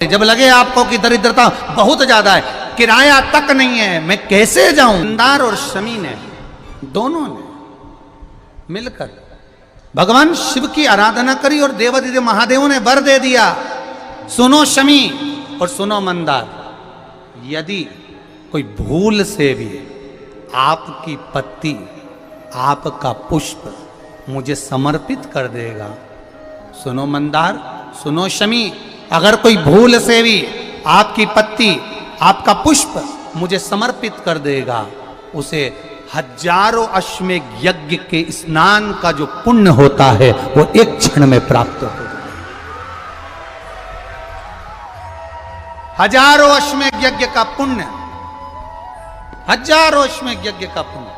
जब लगे आपको कि दरिद्रता बहुत ज्यादा है, किराया तक नहीं है, मैं कैसे जाऊं। मंदार और शमी ने दोनों ने मिलकर भगवान शिव की आराधना करी और देवादिदेव महादेवों ने वर दे दिया। सुनो शमी और सुनो मंदार, यदि कोई भूल से भी आपकी पत्ती, आपका पुष्प मुझे समर्पित कर देगा, सुनो मंदार, सुनो शमी, अगर कोई भूल से भी आपकी पत्ती, आपका पुष्प मुझे समर्पित कर देगा, उसे हजारों अश्वमेध यज्ञ के स्नान का जो पुण्य होता है वो एक क्षण में प्राप्त हो जाए। हजारों अश्वमेध यज्ञ का पुण्य, हजारों अश्वमेध यज्ञ का पुण्य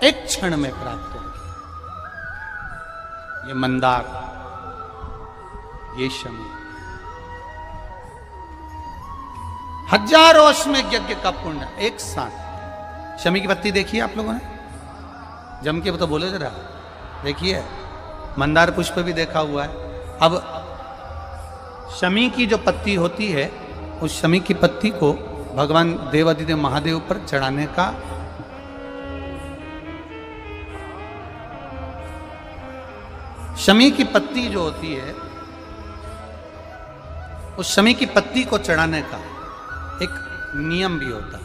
एक क्षण में प्राप्त हो। ये मंदार, ये शमी, हजारों अश्वमेध यज्ञ का पुण्य एक साथ। शमी की पत्ती देखिए आप लोगों ने, जम के तो बोले जरा, देखिए मंदार पुष्प भी देखा हुआ है। अब शमी की जो पत्ती होती है, उस शमी की पत्ती को भगवान देवादिदेव महादेव पर चढ़ाने का शमी की पत्ती जो होती है, उस शमी की पत्ती को चढ़ाने का एक नियम भी होता है।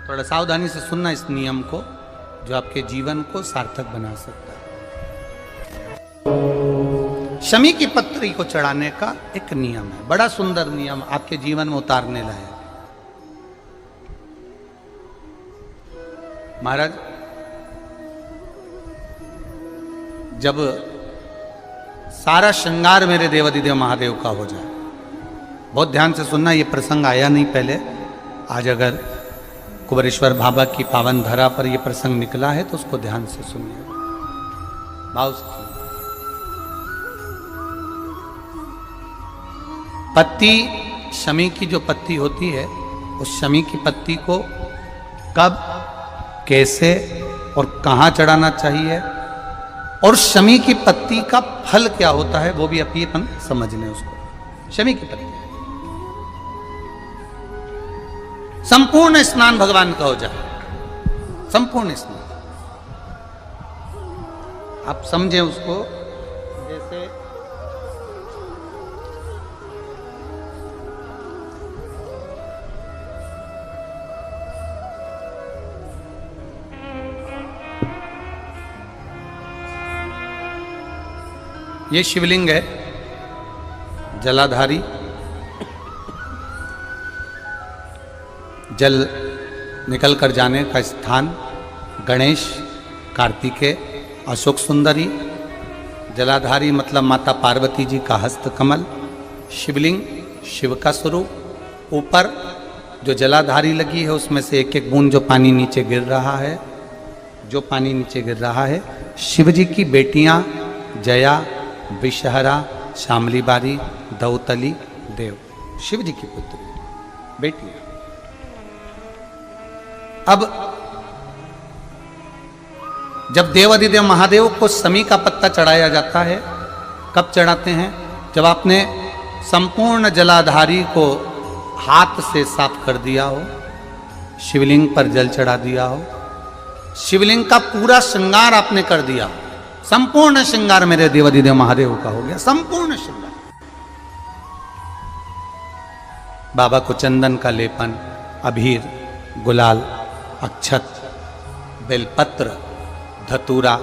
थोड़ा सावधानी से सुनना इस नियम को, जो आपके जीवन को सार्थक बना सकता है। शमी की पत्री को चढ़ाने का एक नियम है, बड़ा सुंदर नियम, आपके जीवन में उतारने लायक। महाराज, जब सारा श्रृंगार मेरे देवादिदेव महादेव का हो जाए, बहुत ध्यान से सुनना, ये प्रसंग आया नहीं पहले, आज अगर कुबेरेश्वर बाबा की पावन धरा पर यह प्रसंग निकला है तो उसको ध्यान से सुनिए, भाव से सुनिए। पत्ती, शमी की जो पत्ती होती है, उस शमी की पत्ती को कब, कैसे और कहां चढ़ाना चाहिए, और शमी की पत्ती का फल क्या होता है, वो भी अपन समझ लें उसको। शमी की पत्ती, संपूर्ण स्नान भगवान का हो जाए, संपूर्ण स्नान। आप समझे उसको, जैसे ये शिवलिंग है, जलाधारी, जल निकल कर जाने का स्थान, गणेश, कार्तिकेय, अशोक सुंदरी, जलाधारी मतलब माता पार्वती जी का हस्त कमल, शिवलिंग, शिव का स्वरूप, ऊपर जो जलाधारी लगी है उसमें से एक एक बूंद जो पानी नीचे गिर रहा है, जो पानी नीचे गिर रहा है, शिव जी की बेटियां जया, विषहरा, शामली बारी, दौतली, देव, शिव जी की पुत्री बेटियां। अब जब देवादिदेव महादेव को शमी का पत्ता चढ़ाया जाता है, कब चढ़ाते हैं, जब आपने संपूर्ण जलाधारी को हाथ से साफ कर दिया हो, शिवलिंग पर जल चढ़ा दिया हो, शिवलिंग का पूरा श्रृंगार आपने कर दिया, संपूर्ण श्रृंगार मेरे देवादिदेव महादेव का हो गया, संपूर्ण श्रृंगार। बाबा को चंदन का लेपन, अबीर, गुलाल, अक्षत, बेलपत्र, धतूरा,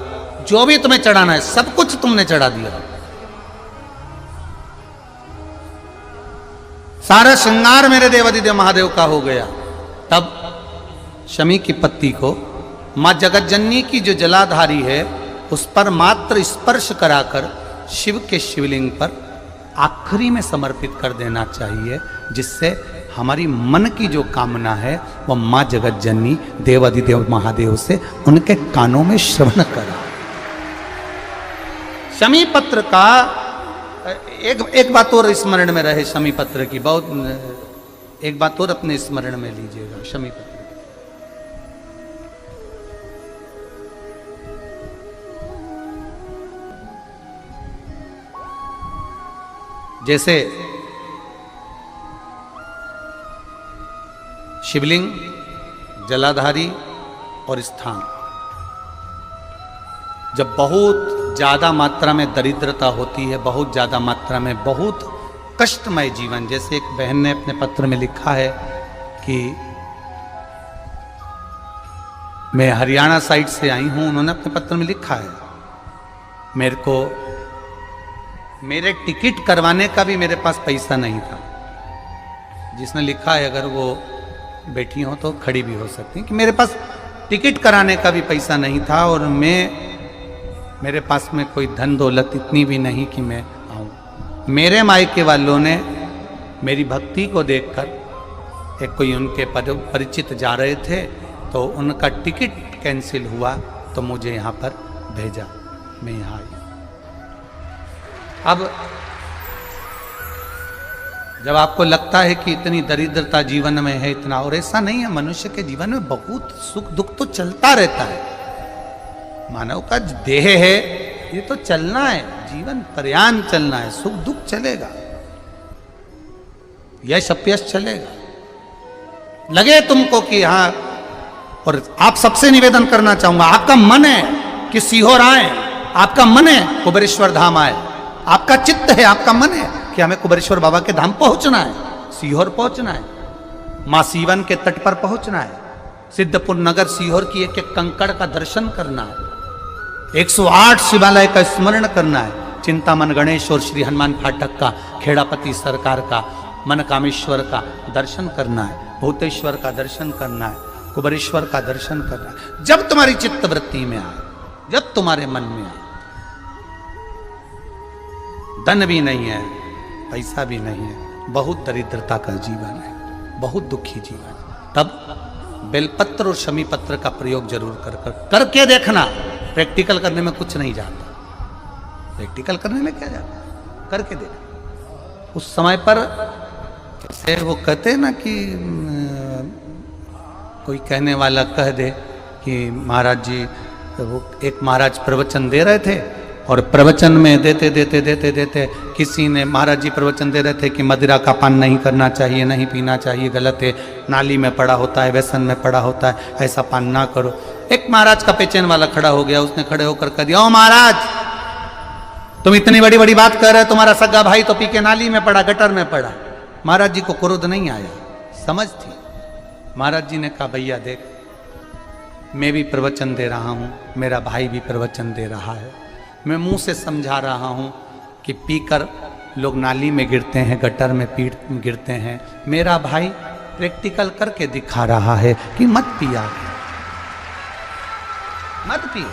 जो भी तुम्हें चढ़ाना है सब कुछ तुमने चढ़ा दिया, सारा श्रृंगार मेरे देवादिदेव महादेव का हो गया। तब शमी की पत्ती को मां जगत जननी की जो जलाधारी है उस पर मात्र स्पर्श कराकर शिव के शिवलिंग पर आखिरी में समर्पित कर देना चाहिए, जिससे हमारी मन की जो कामना है वह मां जगत जननी देवादिदेव महादेव से उनके कानों में श्रवण करा। शमी पत्र का एक बात और स्मरण में रहे, शमी पत्र की बहुत एक बात और अपने स्मरण में लीजिएगा। शमी पत्र जैसे शिवलिंग, जलाधारी और स्थान। जब बहुत ज़्यादा मात्रा में दरिद्रता होती है, बहुत ज़्यादा मात्रा में बहुत कष्टमय जीवन, जैसे एक बहन ने अपने पत्र में लिखा है कि मैं हरियाणा साइड से आई हूँ, उन्होंने अपने पत्र में लिखा है मेरे को मेरे टिकट करवाने का भी मेरे पास पैसा नहीं था। जिसने लिखा है अगर वो बैठी हो तो खड़ी भी हो सकती है कि मेरे पास टिकट कराने का भी पैसा नहीं था और मेरे पास में कोई धन दौलत इतनी भी नहीं कि मैं आऊँ। मेरे मायके वालों ने मेरी भक्ति को देखकर, एक कोई उनके परिचित जा रहे थे तो उनका टिकट कैंसिल हुआ तो मुझे यहाँ पर भेजा, मैं यहाँ आई। अब जब आपको लगता है कि इतनी दरिद्रता जीवन में है इतना, और ऐसा नहीं है, मनुष्य के जीवन में बहुत सुख दुख तो चलता रहता है। मानव का देह है, ये तो चलना है, जीवन पर्यान चलना है, सुख दुख चलेगा, यश अपयश चलेगा। लगे तुमको कि हाँ, और आप सबसे निवेदन करना चाहूंगा, आपका मन है कि सीहोर आए, आपका मन है कुबेरेश्वर धाम आए, आपका चित्त है, आपका मन है कि हमें कुबेरेश्वर बाबा के धाम पहुंचना है, सीहोर पहुंचना है, मां सीवन के तट पर पहुंचना है, सिद्धपुर नगर सीहोर की एक एक कंकड़ का दर्शन करना है, 108 शिवालय का स्मरण करना है, चिंतामन गणेश और श्री हनुमान फाटक का, खेड़ापति सरकार का, मनकामेश्वर का दर्शन करना है, भूतेश्वर का दर्शन करना है, कुबेरेश्वर का दर्शन करना है। जब तुम्हारी चित्त वृत्ति में आए, जब तुम्हारे मन में आए, धन भी नहीं है, पैसा भी नहीं है, बहुत दरिद्रता का जीवन है, बहुत दुखी जीवन, तब बेलपत्र और शमी पत्र का प्रयोग जरूर करके देखना। प्रैक्टिकल करने में कुछ नहीं जाता, प्रैक्टिकल करने में क्या जाता, करके देखना। उस समय पर से वो कहते हैं ना कि कोई कहने वाला कह दे कि महाराज जी, वो एक महाराज प्रवचन दे रहे थे और प्रवचन में देते देते किसी ने, महाराज जी प्रवचन दे रहे थे कि मदिरा का पान नहीं करना चाहिए, नहीं पीना चाहिए, गलत है, नाली में पड़ा होता है, व्यसन में पड़ा होता है, ऐसा पान ना करो। एक महाराज का पेचेन वाला खड़ा हो गया, उसने खड़े होकर कह दिया, ओ महाराज तुम इतनी बड़ी बड़ी बात कर रहे हो, तुम्हारा सगा भाई तो पी के नाली में पड़ा, गटर में पड़ा। महाराज जी को क्रोध नहीं आया, समझ थी। महाराज जी ने कहा, भैया देख, मैं भी प्रवचन दे रहा हूँ, मेरा भाई भी प्रवचन दे रहा है, मैं मुंह से समझा रहा हूँ कि पीकर लोग नाली में गिरते हैं, गटर में गिरते हैं, मेरा भाई प्रैक्टिकल करके दिखा रहा है कि मत पिया, मत पियो।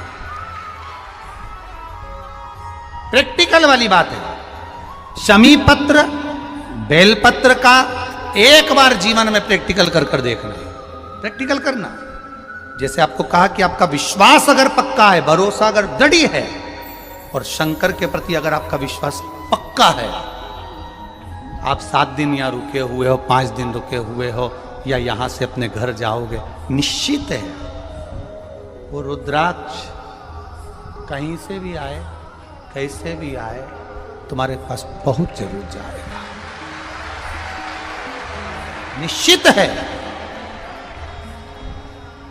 प्रैक्टिकल वाली बात है। शमी पत्र, बेलपत्र का एक बार जीवन में प्रैक्टिकल कर देखना, प्रैक्टिकल करना। जैसे आपको कहा कि आपका विश्वास अगर पक्का है, भरोसा अगर दृढ़ है, और शंकर के प्रति अगर आपका विश्वास पक्का है, आप 7 दिन यहाँ रुके हुए हो, 5 दिन रुके हुए हो, या यहां से अपने घर जाओगे, निश्चित है वो रुद्राक्ष कहीं से भी आए, कैसे भी आए, तुम्हारे पास पहुंच जरूर जाएगा, निश्चित है।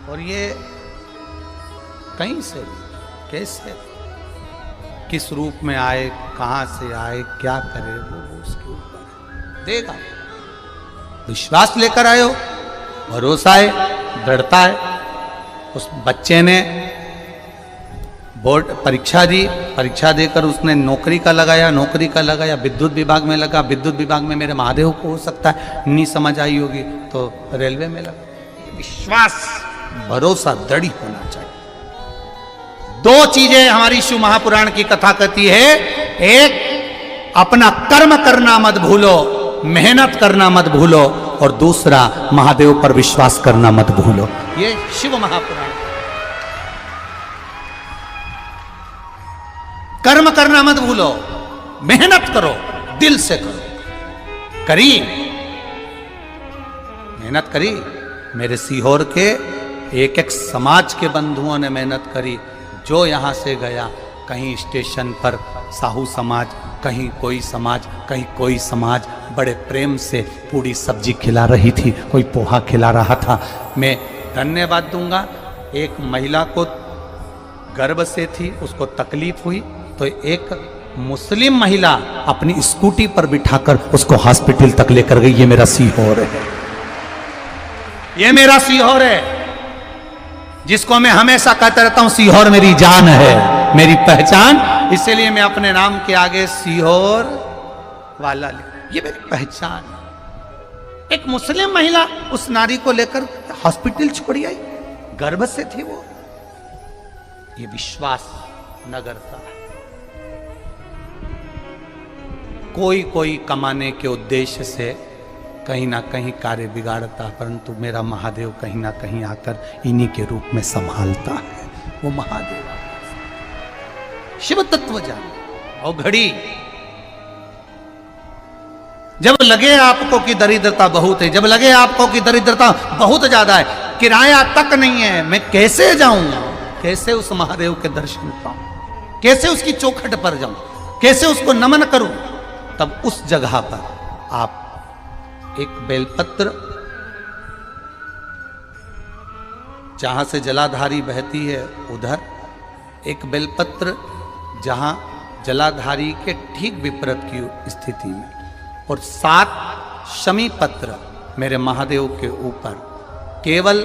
और ये कहीं से भी, कैसे, किस रूप में आए, कहां से आए, क्या करे, वो उसके ऊपर है, देगा। विश्वास लेकर आए हो, भरोसा है, दृढ़ता है। उस बच्चे ने बोर्ड परीक्षा दी, परीक्षा देकर उसने नौकरी का लगाया, विद्युत विभाग में लगा, विद्युत विभाग में मेरे महादेव को हो सकता है नहीं समझ आई होगी तो रेलवे में लगा। विश्वास, भरोसा दृढ़ होना चाहिए। 2 चीजें हमारी शिव महापुराण की कथा कहती है, एक अपना कर्म करना मत भूलो, मेहनत करना मत भूलो, और दूसरा महादेव पर विश्वास करना मत भूलो। ये शिव महापुराण। कर्म करना मत भूलो, मेहनत करो, दिल से करो। करी मेहनत करी, मेरे सीहोर के एक एक समाज के बंधुओं ने मेहनत करी। जो यहां से गया, कहीं स्टेशन पर साहू समाज, कहीं कोई समाज, कहीं कोई समाज, बड़े प्रेम से पूरी सब्जी खिला रही थी, कोई पोहा खिला रहा था। मैं धन्यवाद दूंगा, एक महिला को गर्भ से थी, उसको तकलीफ हुई तो एक मुस्लिम महिला अपनी स्कूटी पर बिठाकर उसको हॉस्पिटल तक लेकर गई। ये मेरा सीहोर है, ये मेरा सीहोर है, जिसको मैं हमेशा कहता रहता हूं सीहोर मेरी जान है, मेरी पहचान। इसलिए मैं अपने नाम के आगे सीहोर वाला ये मेरी पहचान है। एक मुस्लिम महिला उस नारी को लेकर हॉस्पिटल छोड़ी आई, गर्भ से थी वो। ये विश्वास नगर था। कोई कोई कमाने के उद्देश्य से कहीं ना कहीं कार्य बिगाड़ता, परंतु मेरा महादेव कहीं ना कहीं आकर इन्हीं के रूप में संभालता है। वो महादेव शिव तत्व जाने। और घड़ी जब लगे आपको कि दरिद्रता बहुत है, जब लगे आपको कि दरिद्रता बहुत ज्यादा है, किराया तक नहीं है, मैं कैसे जाऊंगा, कैसे उस महादेव के दर्शन पाऊं, कैसे उसकी चौखट पर जाऊं, कैसे उसको नमन करूं, तब उस जगह पर आप एक बेलपत्र, जहां से जलाधारी बहती है उधर एक बेलपत्र, जहां जलाधारी के ठीक विपरीत की स्थिति में, और 7 शमी पत्र मेरे महादेव के ऊपर, केवल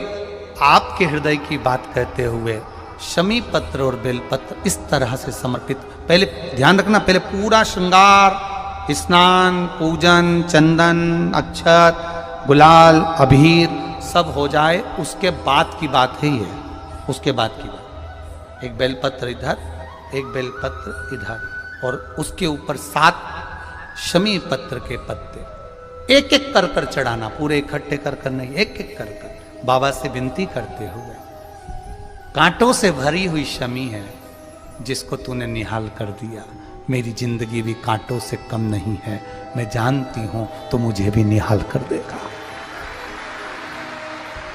आपके हृदय की बात कहते हुए शमी पत्र और बेलपत्र इस तरह से समर्पित। पहले ध्यान रखना, पहले पूरा श्रृंगार, स्नान, पूजन, चंदन, अक्षत, गुलाल, अबीर सब हो जाए, उसके बाद की बात है ये, उसके बाद की बात। एक बेलपत्र इधर, एक बेलपत्र इधर, और उसके ऊपर 7 शमी पत्र के पत्ते एक एक कर कर चढ़ाना, पूरे इकट्ठे कर कर नहीं, एक एक कर कर बाबा से विनती करते हुए। कांटों से भरी हुई शमी है जिसको तूने निहाल कर दिया, मेरी जिंदगी भी कांटों से कम नहीं है, मैं जानती हूं तो मुझे भी निहाल कर देगा,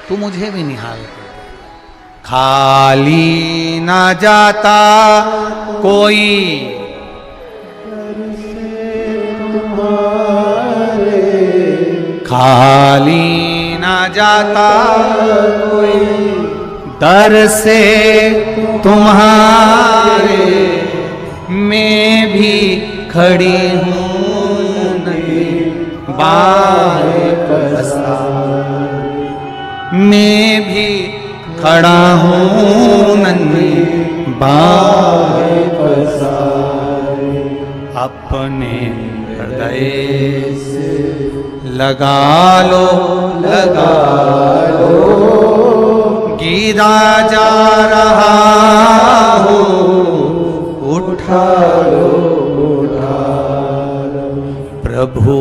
तू मुझे भी निहाल कर देगा। खाली ना जाता कोई खाली ना जाता कोई दर से तुम्हारे, मैं भी खड़ी हूँ नहीं बाहें पसार, मैं भी खड़ा हूँ नहीं बाहें पसार, अपने हृदय से लगा लो, लगा लो, गिरा जा रहा हूँ, उठा लो, उठा लो, प्रभु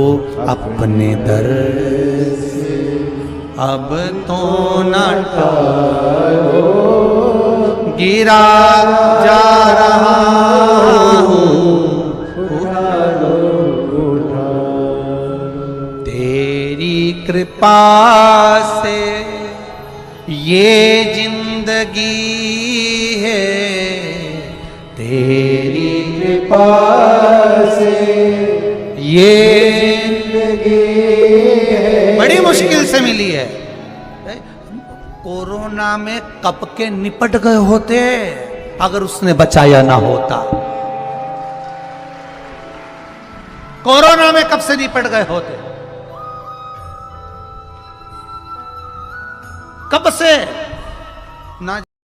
अपने दर से अब तो न टालो, गिरा जा रहा हूँ, उठा लो, उठा लो, तेरी कृपा से ये जिंदगी है, तेरी कृपा से ये जिंदगी है, बड़ी मुश्किल से मिली है। कोरोना में कब के निपट गए होते अगर उसने बचाया ना होता। कोरोना में कब से निपट गए होते, कब से ना